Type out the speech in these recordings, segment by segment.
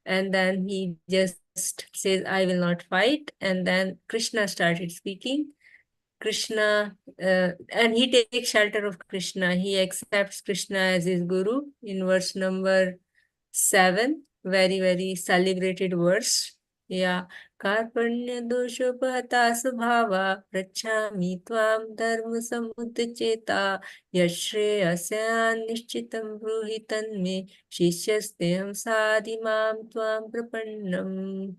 And then he just says, I will not fight. And then Krishna started speaking. Krishna, and he takes shelter of Krishna. He accepts Krishna as his guru in verse number 7. Very, very celebrated verse. Yeah. Karpanya doshopahata subhava prachami tvam dharma samudcheta yashreyasyan nishchitam bruhi tanme shishyasteham sadimam tvam prapannam.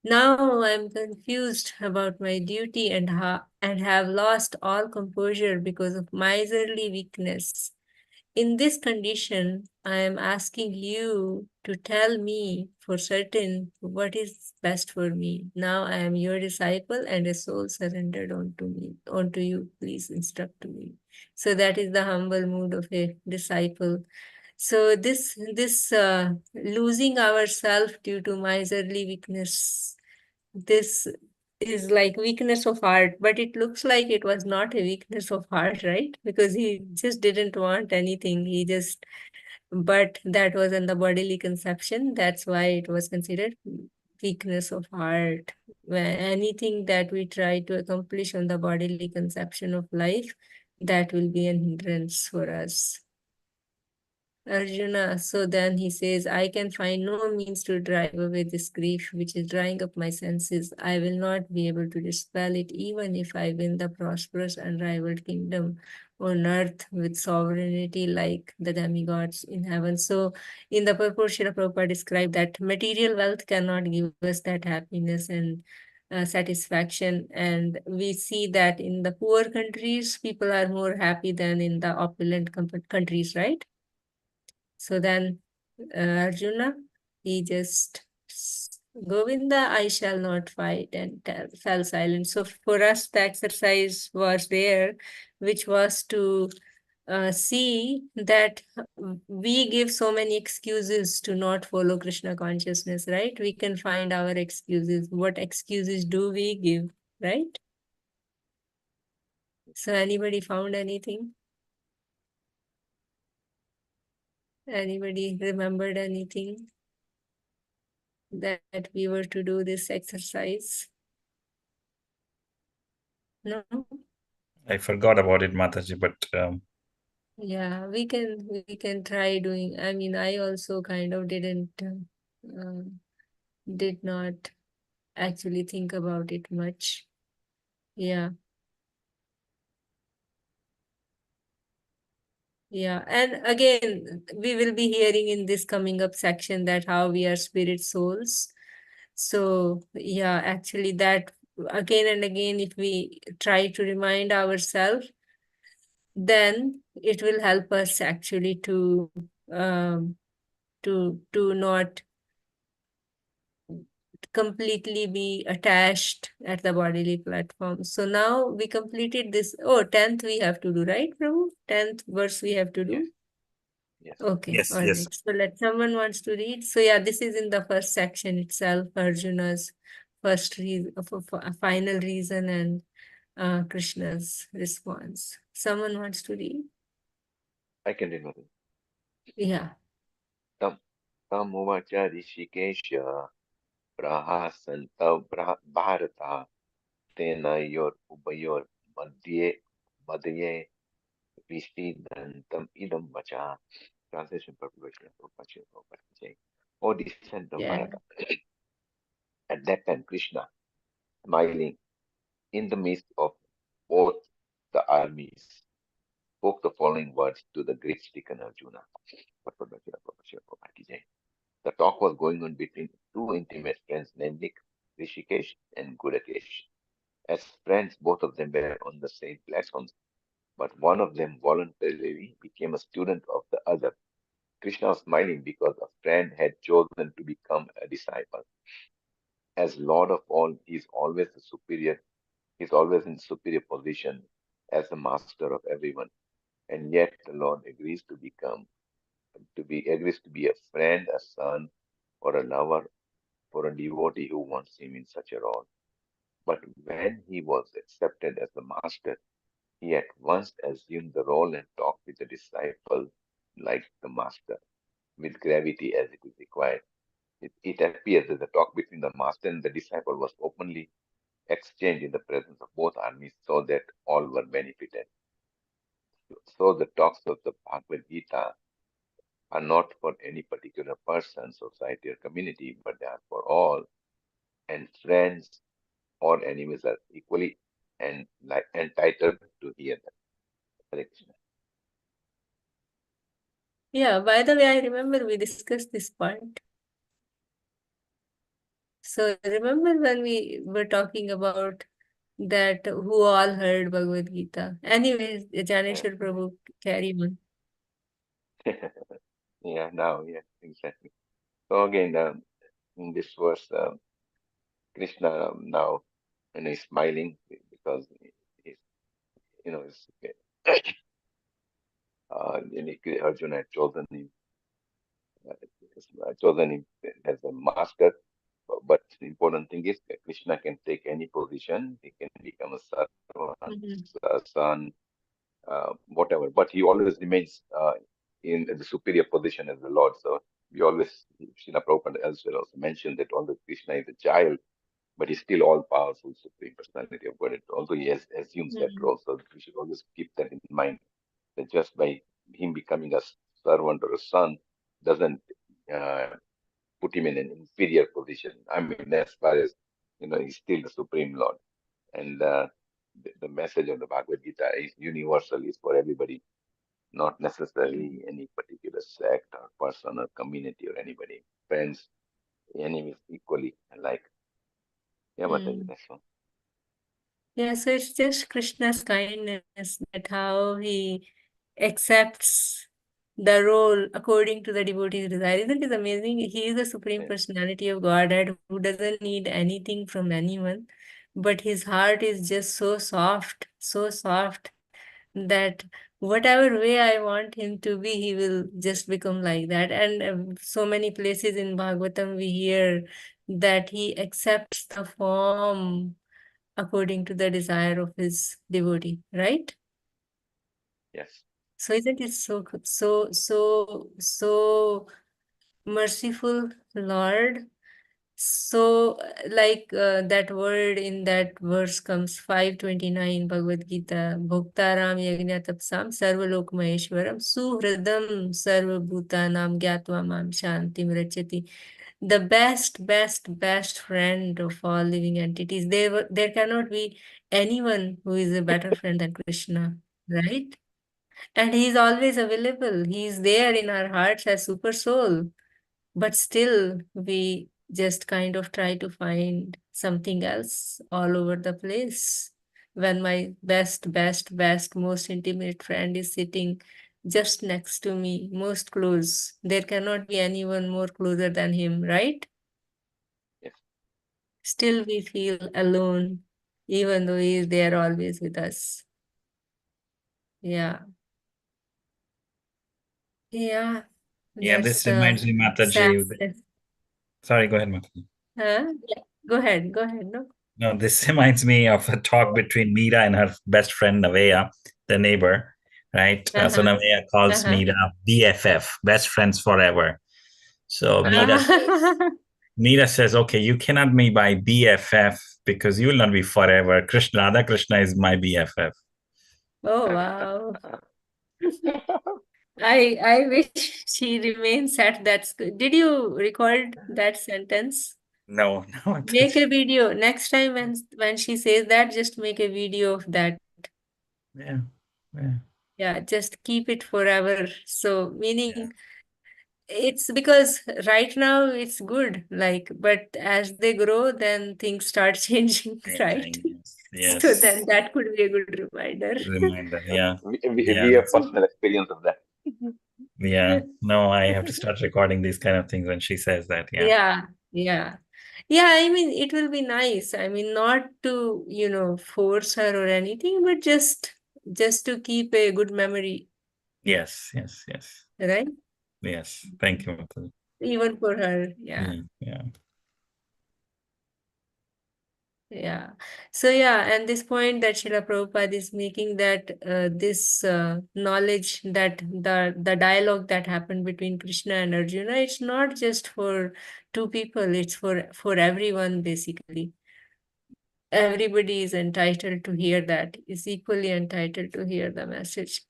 Now I'm confused about my duty and have lost all composure because of miserly weakness. In this condition, I am asking you to tell me for certain what is best for me. Now I am your disciple and a soul surrendered onto you. Please instruct me. So that is the humble mood of a disciple. So this losing ourselves due to miserly weakness, this is like weakness of heart, but it looks like it was not a weakness of heart, right? Because he just didn't want anything. But that was in the bodily conception. That's why it was considered weakness of heart. When anything that we try to accomplish on the bodily conception of life, that will be an hindrance for us. Arjuna, so then he says, I can find no means to drive away this grief which is drying up my senses. I will not be able to dispel it, even if I win the prosperous unrivaled kingdom on earth with sovereignty like the demigods in heaven. So, in the purport, Srila Prabhupada described that material wealth cannot give us that happiness and satisfaction. And we see that in the poor countries, people are more happy than in the opulent countries, right? So then Arjuna, he just, Govinda, I shall not fight, and fell silent. So for us, the exercise was there, which was to see that we give so many excuses to not follow Krishna consciousness, right? We can find our excuses. What excuses do we give, right? So anybody found anything? Anybody remembered anything that we were to do this exercise? No? I forgot about it, Mataji, but Yeah, we can try doing. I mean, I also kind of did not actually think about it much. Yeah. Yeah. And again, we will be hearing in this coming up section that how we are spirit souls. So yeah, actually that again and again, if we try to remind ourselves, then it will help us actually um, to not completely be attached at the bodily platform. So now we completed this. Oh, 10th we have to do, right, Prabhu? 10th verse we have to Yes, do. yes. Okay, yes, all yes. right. So let someone wants to read. So yeah, this is in the first section itself, Arjuna's first reason, final reason, and Krishna's response. Someone wants to read? I can remember. Yeah. Tam Tamuvacha Rishikesha Prahasantav Bharata Tenayor Ubayor Madhye Madhye Vishidantam Idam Vacha. Translation Preparation Prabhupada. O descendant of Yeah. Bharata. At that time, Krishna, smiling in the midst of both the armies, spoke the following words to the great stricken Arjuna. The talk was going on between two intimate friends, namely Rishikesh and Gudakesh. As friends, both of them were on the same platforms, but one of them voluntarily became a student of the other. Krishna was smiling because a friend had chosen to become a disciple. As Lord of all, he is always the superior. He is always in superior position as the master of everyone. And yet the Lord agrees to be a friend, a son, or a lover for a devotee who wants him in such a role. But when he was accepted as the master, he at once assumed the role and talked with the disciple like the master, with gravity as it is required. it appears that the talk between the master and the disciple was openly exchanged in the presence of both armies so that all were benefited. So the talks of the Bhagavad Gita are not for any particular person, society, or community, but they are for all, and friends or enemies are equally and like entitled to hear them. Hare Krishna. Yeah, by the way, I remember we discussed this point. So remember when we were talking about that who all heard Bhagavad Gita? Anyways, Janeshwar Prabhu, carry on. Yeah, now, yeah, exactly. So again, in this verse, Krishna now, is smiling because he's, he's, Arjuna had chosen him as a master. But the important thing is that Krishna can take any position. He can become a servant, Mhm. a son, whatever. But he always remains in the superior position as the Lord. So we always, Srila Prabhupada elsewhere also mentioned that although Krishna is a child, but he's still all powerful, supreme personality of God. Although he assumes that Mhm. role, so we should always keep that in mind. That just by him becoming a servant or a son doesn't uh, put him in an inferior position. I mean, as far as he's still the supreme Lord, and the message of the Bhagavad Gita is universal, is for everybody, not necessarily any particular sect or person or community or anybody, friends, enemies equally alike. Yeah, Mataji, Mm. that's all. Yeah, so it's just Krishna's kindness that how he accepts the role according to the devotee's desire. Isn't it amazing? He is the Supreme Yeah. Personality of Godhead who doesn't need anything from anyone, but his heart is just so soft that whatever way I want him to be, he will just become like that. And so many places in Bhagavatam we hear that he accepts the form according to the desire of his devotee, right? Yes. So isn't it so merciful, Lord? So that word in that verse comes 529 Bhagavad Gita, Bhoktaram Yajna Tapsam Sarvalok Maheshwaram Suhridam Sarvabhutanam Gyatva Mam Shantim Rachati. The best friend of all living entities. There cannot be anyone who is a better friend than Krishna, right? And he is always available. He is there in our hearts as super soul. But still, we just kind of try to find something else all over the place. When my best, most intimate friend is sitting just next to me, most close, there cannot be anyone more closer than him, right? Yes. Still, we feel alone, even though he is there always with us. Yeah, yeah, Yeah, that's this the reminds me, sad. Mataji. Huh? Sorry, go ahead, Mataji. Yeah. Go ahead, no? No, this reminds me of a talk between Meera and her best friend Navaya, the neighbor, right? So Uh-huh. Navaya calls Uh-huh. Meera BFF, best friends forever. So Uh-huh. Meera says, okay, you cannot be my BFF because you will not be forever. Radha Krishna is my BFF. Oh wow. I wish she remains at that school. Did you record that sentence? No, no. Make a video. Next time when she says that, just make a video of that. Yeah, yeah, Yeah, just keep it forever. So yeah. meaning it's because right now it's good, like, but as they grow, then things start changing, right? Changing. Yes, So then yes. that could be a good reminder. Reminder. Yeah, We yeah. have That's personal experience of that. yeah. No, I have to start recording these kind of things when she says that. Yeah. Yeah, yeah. Yeah, I mean, it will be nice. I mean, not to, force her or anything, but just to keep a good memory, Yes, yes, yes, right? yes. Thank you, Mataji. Even for her. Yeah. Yeah, yeah. Yeah. So yeah, and this point that Srila Prabhupada is making, that this knowledge, that the dialogue that happened between Krishna and Arjuna, it's not just for two people, it's for everyone basically. Everybody is entitled to hear that, is equally entitled to hear the message.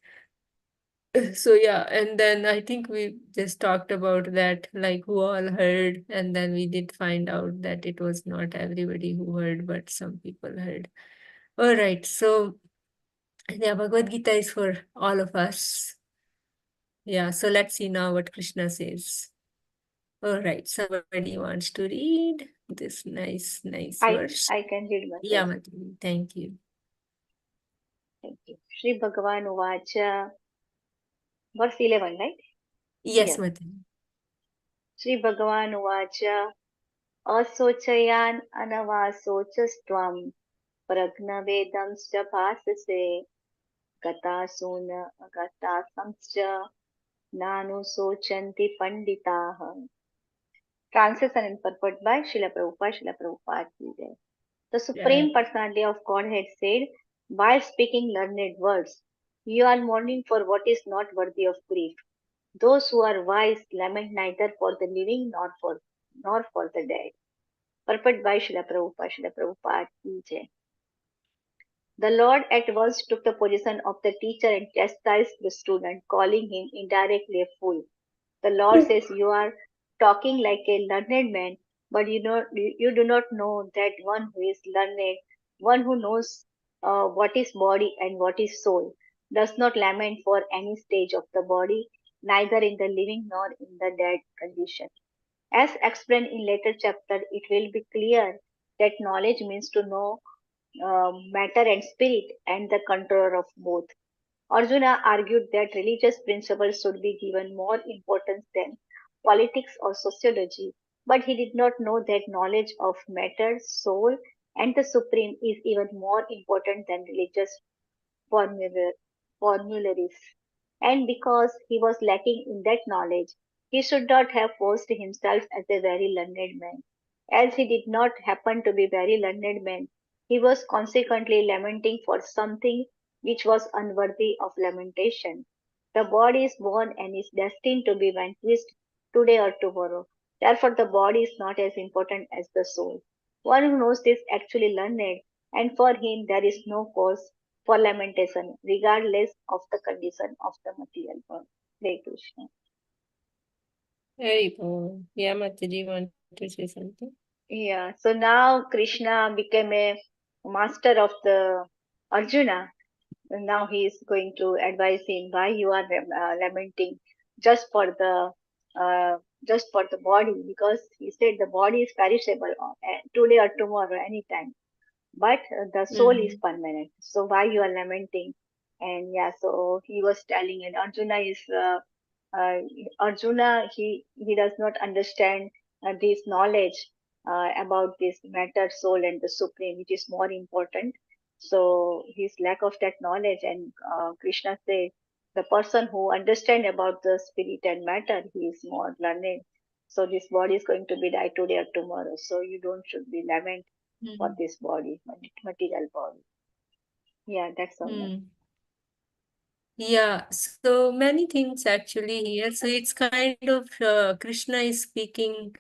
So yeah, and then I think we just talked about that, like who all heard, and then we did find out that it was not everybody who heard, but some people heard. All right, so yeah, Bhagavad Gita is for all of us. Yeah, so let's see now what Krishna says. All right, somebody wants to read this nice verse. I can read Yeah, myself. Madhuri, thank you. Thank you. Shri Bhagavan Uvacha, verse 11, right? Yes, Yes. Madhuri. Shri Bhagavan Uvacha, असोचयान अनवासोचस्त्वं प्रज्ञवेदंश्च भाससे गतासून अगतासंश्च नानुशोचन्ति पंडिताः. Translation and purport by Srila Prabhupada ki jai. The Supreme Personality of Godhead said, while speaking learned words, you are mourning for what is not worthy of grief. Those who are wise lament neither for the living nor for the dead. Purport by Srila Prabhupada ki jai. The Lord at once took the position of the teacher and chastised the student, calling him indirectly a fool. The Lord says, you are talking like a learned man, but you do not know that one who is learned, one who knows what is body and what is soul, does not lament for any stage of the body, neither in the living nor in the dead condition. As explained in later chapter, it will be clear that knowledge means to know matter and spirit and the controller of both. Arjuna argued that religious principles should be given more importance than politics or sociology, but he did not know that knowledge of matter, soul, and the supreme is even more important than religious formularies. And because he was lacking in that knowledge, he should not have forced himself as a very learned man. As he did not happen to be very learned man, he was consequently lamenting for something which was unworthy of lamentation. The body is born and is destined to be vanquished today or tomorrow. Therefore, the body is not as important as the soul. One who knows this actually learned, and for him there is no cause for lamentation, regardless of the condition of the material world. Hare Krishna. Very cool. Yeah, Mataji, want to say something? Yeah, so now Krishna became a master of the Arjuna. And now he is going to advise him why you are lamenting just for the just for the body, because he said the body is perishable today or tomorrow, anytime, but the soul is permanent. So why you are lamenting? And yeah, so he was telling, and uh, Arjuna, he does not understand this knowledge about this matter, soul, and the supreme, which is more important. So his lack of that knowledge, and Krishna says, the person who understand about the spirit and matter, he is more learned. So this body is going to be die today or tomorrow. So you don't should be lament for this body, material body. Yeah, that's all. Yeah, so many things actually here. So it's kind of Krishna is speaking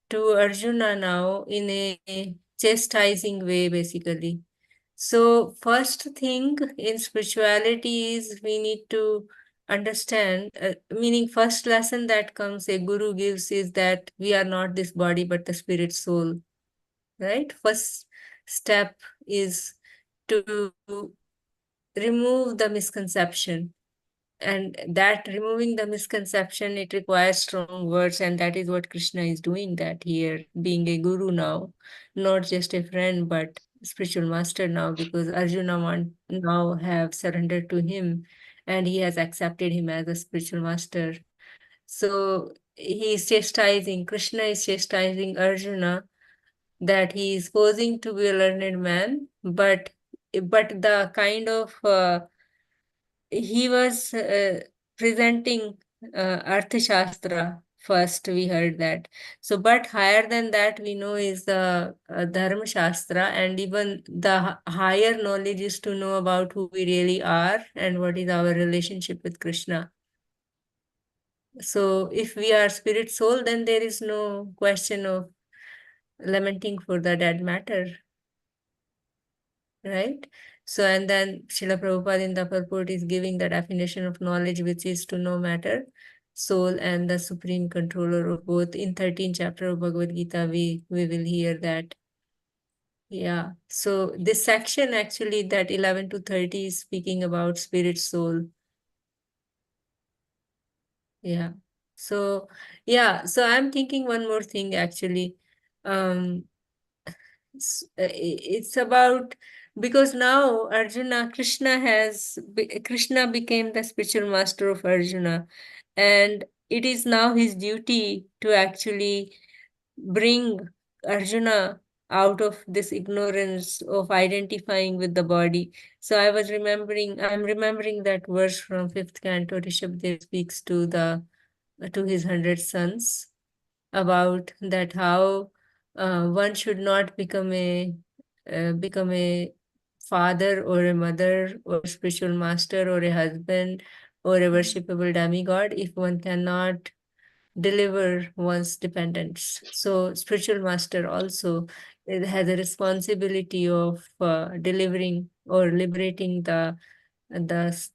to Arjuna now in a chastising way, basically. So first thing in spirituality is we need to understand, meaning first lesson that comes, a guru gives, is that we are not this body but the spirit soul, right? First step is to remove the misconception, and that removing the misconception, it requires strong words, and that is what Krishna is doing that here, being a guru now, not just a friend but spiritual master now, because Arjuna want now have surrendered to him and he has accepted him as a spiritual master. So he is chastising, Krishna is chastising Arjuna, that he is posing to be a learned man, but the kind of he was presenting Arthashastra First, we heard that. So, but higher than that, we know is the Dharma Shastra, and even the higher knowledge is to know about who we really are and what is our relationship with Krishna. So, if we are spirit soul, then there is no question of lamenting for the dead matter, right? So, and then Srila Prabhupada in the purport is giving the definition of knowledge, which is to know matter, soul, and the supreme controller of both. In 13th chapter of Bhagavad Gita, we will hear that. Yeah. So this section actually, that 11 to 30, is speaking about spirit soul. Yeah. So yeah. So I'm thinking one more thing actually. It's about, because now Krishna became the spiritual master of Arjuna, and it is now his duty to actually bring Arjuna out of this ignorance of identifying with the body. So I'm remembering that verse from fifth canto. Rishabdev speaks to his 100 sons about that, how one should not become a father or a mother or a spiritual master or a husband or a worshipable demigod if one cannot deliver one's dependents. So spiritual master also has a responsibility of delivering or liberating the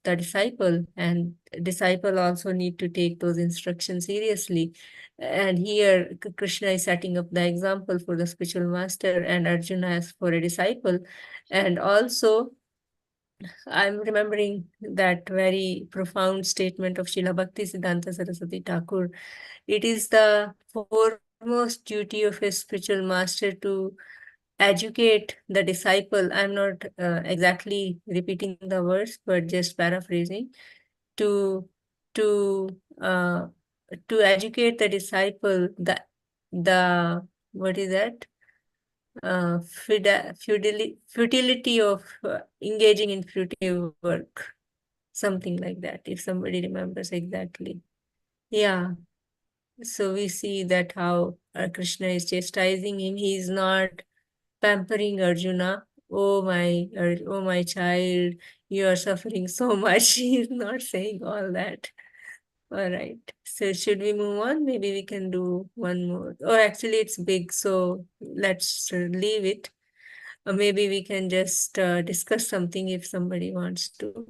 disciple, and disciple also need to take those instructions seriously. And here Krishna is setting up the example for the spiritual master and Arjuna as for a disciple. And also I'm remembering that very profound statement of Srila Bhakti Siddhanta Saraswati Thakur. It is the foremost duty of a spiritual master to educate the disciple. I'm not exactly repeating the words, but just paraphrasing, to to uh, to educate the disciple, the what is that, futility of engaging in fruitive work, something like that, if somebody remembers exactly. Yeah. So we see that how Krishna is chastising him. He is not pampering Arjuna. Oh my child, you are suffering so much. He is not saying all that. All right. So should we move on? Maybe we can do one more. Oh, actually, it's big, so let's leave it. Or maybe we can just discuss something if somebody wants to.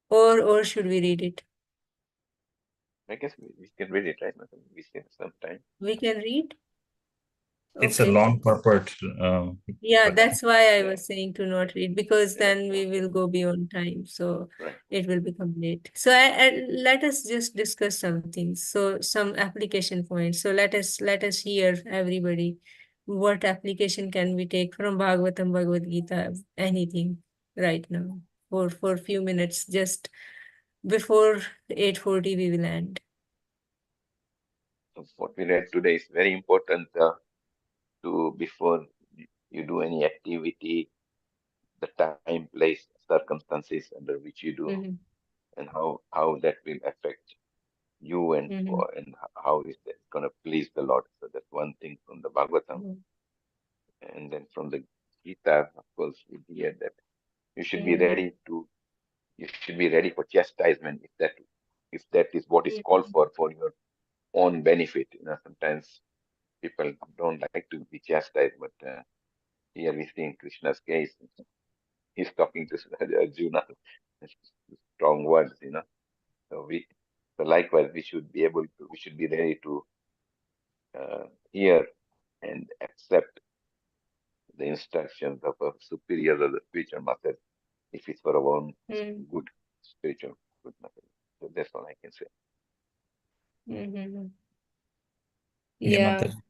Or should we read it? I guess we can read it, right? We spend some time. We can read? It's a Okay. long purport. Yeah, But that's why I Yeah. was saying to not read, because Yeah. then we will go beyond time. So Right. it will become late. So let us just discuss some things. So some application points. So let us hear everybody. What application can we take from Bhagavatam, Bhagavad Gita, anything right now for few minutes, just before 8:40 we will end. So what we read today is very important to before you do any activity, the time, place, circumstances under which you do, Mm-hmm. and how that will affect you, and Mm-hmm. how is that going to please the Lord. So that's one thing from the Bhagavatam. Mm-hmm. And then from the Gita, of course, we hear that you should be Mm-hmm. ready for chastisement if that is what is called for your own benefit. Sometimes people don't like to be chastised, but here we see in Krishna's case, he's talking to Arjuna, strong words. So likewise, we should be ready to hear and accept the instructions of a superior or the spiritual master if it's for our own Mm-hmm. good spiritual good matter. So that's all I can say. Mm-hmm. yeah, Yeah, Mataji.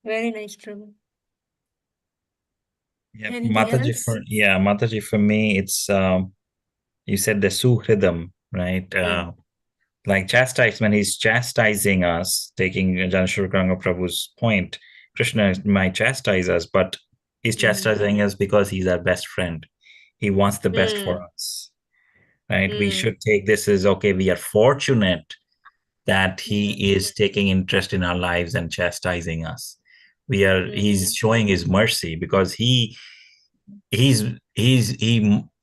very nice, Prabhu. Yeah, Anything else? Mataji, for me, it's you said the suhridam, right? Mm. Like chastisement, he's chastising us, taking Janashurkranga Prabhu's point. Krishna might chastise us, but he's Mm. chastising us because he's our best friend. He wants the best for Mm. us. right? We should take this as, okay, we are fortunate that he is taking interest in our lives and chastising us. He's showing his mercy because he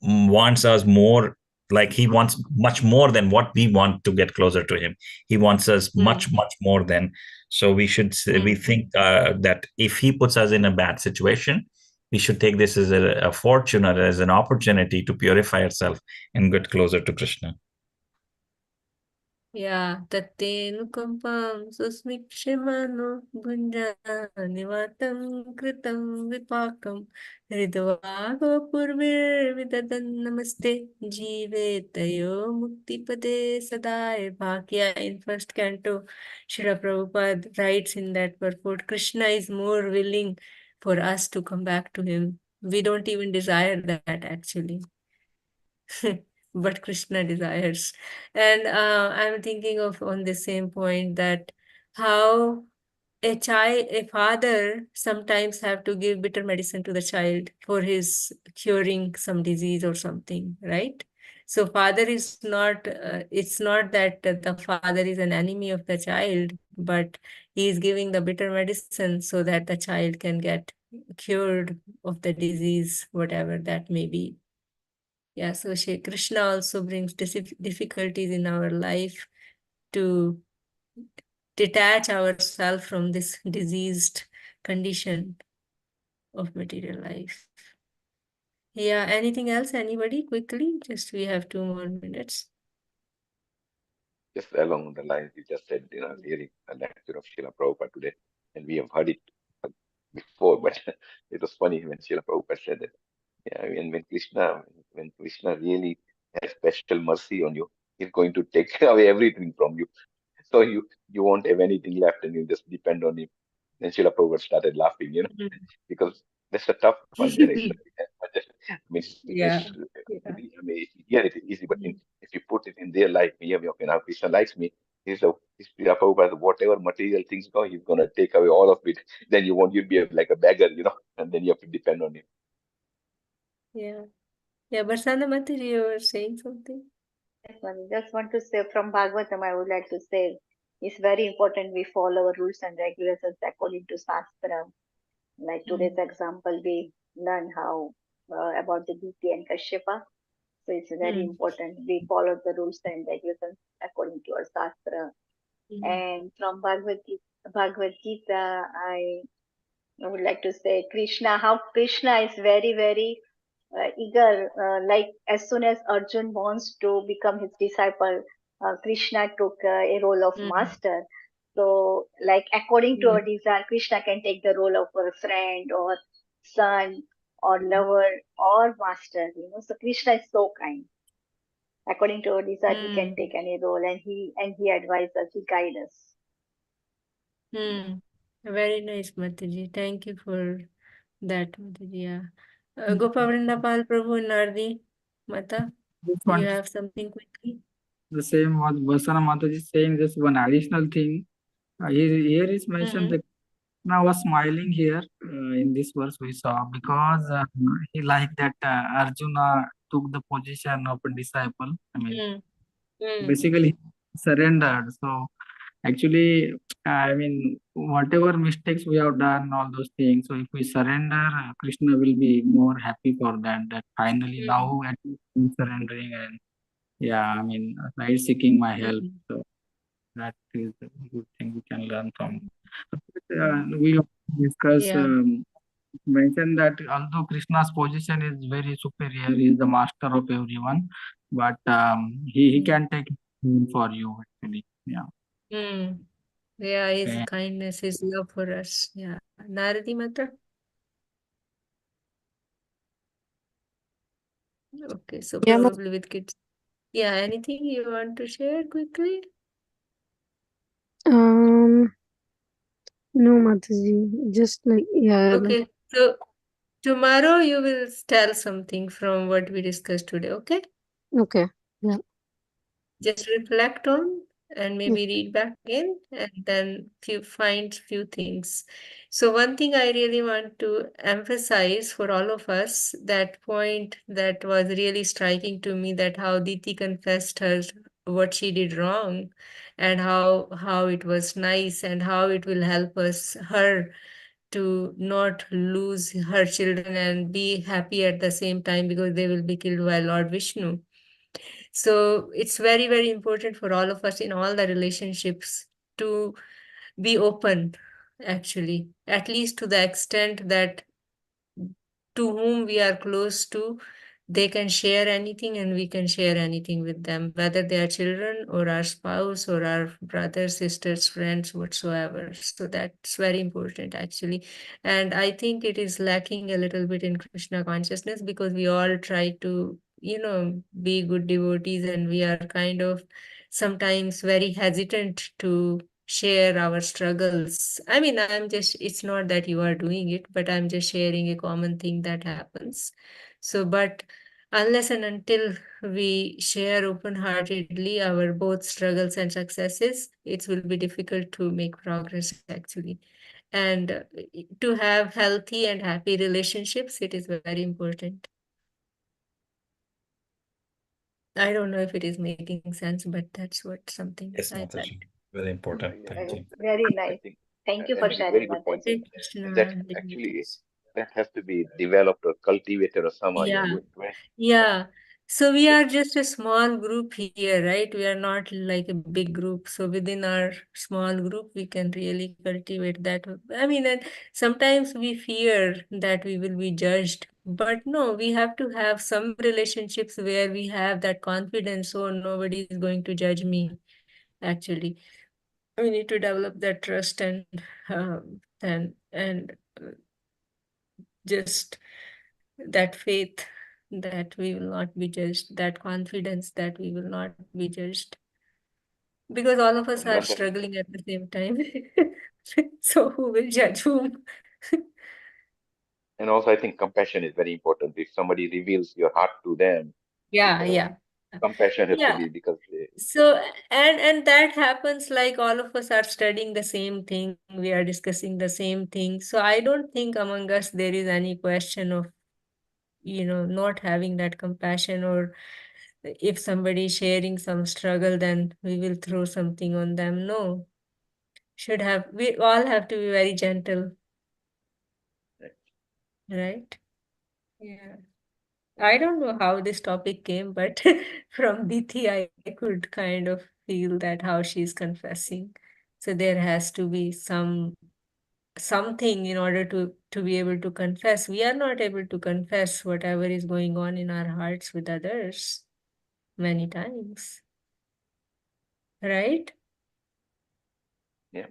wants us more, like he wants much more than what we want to get closer to him. He wants us much more than. So we think that if he puts us in a bad situation, we should take this as a fortune or as an opportunity to purify ourselves and get closer to Krishna. Yeah, Tattenukampam susmikshimano bhunjanivatam kritam vipakam hridvago purvir vidadan namaste jive tayo muktipade sadai bhakya. In first canto, Srila Prabhupada writes in that purport, Krishna is more willing for us to come back to him. We don't even desire that actually. But Krishna desires. And I'm thinking of on the same point that how a father sometimes have to give bitter medicine to the child for his curing some disease or something, right? So father is not, it's not that the father is an enemy of the child, but he is giving the bitter medicine so that the child can get cured of the disease, whatever that may be. Yeah, so Krishna also brings difficulties in our life to detach ourselves from this diseased condition of material life. Yeah, anything else? Anybody? Quickly, just we have 2 more minutes. Just along the lines you just said, hearing a lecture of Srila Prabhupada today, and we have heard it before, but it was funny when Srila Prabhupada said that. Yeah, I mean, when Krishna really has special mercy on you, he's going to take away everything from you. So you won't have anything left, and you just depend on him. Then Srila Prabhupada started laughing, because that's a tough one. I mean, Yeah, I mean, yeah, it is easy, but if you put it in their life, yeah, okay, now Krishna likes me. He's Srila Prabhupada, whatever material things go, he's gonna take away all of it. Then you'll be like a beggar, and then you have to depend on him. yeah. Yeah, Barsana Mataji, you were saying something? Yes, ma'am. Just want to say from Bhagavatam, I would like to say it's very important we follow our rules and regulations according to Shastra. Like today's example, we learn how about the Diti and Kashyapa. So it's very important we follow the rules and regulations according to our Shastra. And from Bhagavad Gita, I would like to say how Krishna is very, very eager. Like as soon as Arjun wants to become his disciple, Krishna took a role of master. So, like according to our desire, Krishna can take the role of a friend or son or lover or master. So Krishna is so kind. According to our desire, he can take any role, and he advises us, he guides us. Very nice, Mataji. Thank you for that, Mataji. Yeah. Gopavrindapal Prabhu Nardi, Mata, Just you want have something quickly? the same what Basana Mataji is saying, just one additional thing. Here is mentioned that Krishna was smiling here in this verse we saw because he liked that Arjuna took the position of a disciple. I mean, basically he surrendered. So actually, I mean, whatever mistakes we have done, all those things. So if we surrender, Krishna will be more happy for that. That finally now at least I'm surrendering and yeah, I mean, right, seeking my help. So that is a good thing we can learn from. We discuss Yeah. mentioned that although Krishna's position is very superior, he is the master of everyone, but he can take for you actually. Yeah. Yeah, his Okay. kindness, his love for us. Yeah. Naradi Mata? Okay, so Yeah, probably with kids. Yeah, anything you want to share quickly? no, Mataji, just like, yeah, like, Okay, so tomorrow you will tell something from what we discussed today, okay? okay, yeah. Just reflect on. and maybe read back in and then find few things. So one thing I really want to emphasize for all of us, that point that was really striking to me, that how Diti confessed her what she did wrong, and how it was nice, and how it will help her to not lose her children and be happy at the same time, because they will be killed by Lord Vishnu. So it's very, very important for all of us in all the relationships to be open, actually, at least to the extent that to whom we are close to, they can share anything and we can share anything with them, whether they are children or our spouse or our brothers, sisters, friends, whatsoever. So that's very important, actually. And I think it is lacking a little bit in Krishna consciousness, because we all try to, be good devotees, and we are kind of sometimes very hesitant to share our struggles. I mean, it's not that you are doing it, but I'm just sharing a common thing that happens. So, but unless and until we share open-heartedly our both struggles and successes, it will be difficult to make progress, actually. And to have healthy and happy relationships, it is very important. I don't know if it is making sense, but that's what something Yes, I felt. Mataji. Very important. Thank you. Very I nice. think, Thank you for and very sharing, good point. Mataji. And that Krishna, actually that has to be developed or cultivated or somehow. yeah. You Yeah. So we are just a small group here, right? We are not like a big group. So within our small group, we can really cultivate that. I mean, and sometimes we fear that we will be judged, but no, we have to have some relationships where we have that confidence. So nobody is going to judge me, actually. We need to develop that trust and just that faith that we will not be judged, that confidence that we will not be judged, because all of us and are one that struggling at the same time. So who will judge whom? and also I think compassion is very important. If somebody reveals your heart to them, Yeah, yeah, compassion has to yeah. be because So and that happens like all of us are studying the same thing, we are discussing the same thing. So I don't think among us there is any question of, not having that compassion, or if somebody is sharing some struggle, then we will throw something on them. No, we all have to be very gentle, right? Yeah. I don't know how this topic came, but from Diti, I could kind of feel that how she's confessing. So there has to be something in order to be able to confess. We are not able to confess whatever is going on in our hearts with others many times, right? yeah.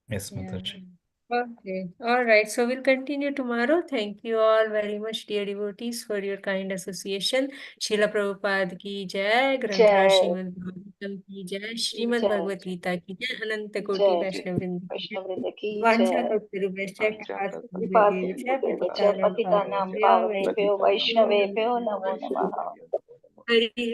Yes, Yeah. Mataji. Okay. All right. So we'll continue tomorrow. Thank you all very much, dear devotees, for your kind association. Srila Prabhupada ki jai, Granthara Jai, Srimad Bhagavatam ki jai, Srimad Jai, Bhagavad Gita ki jai, Ananta Koti Jai. Yes. Vaishnav Vrinda ki jai. Vaishnav Vrinda ki Vancha jai. Kalptarubhascha Kripa Kripa Sindhubhyo sindhu Devi devaccha Patitanam patitanam Pavanebhyo pavanebhyo Vaishnavebhyo vaishnavebhyo Namo namo Namo namaha. Hari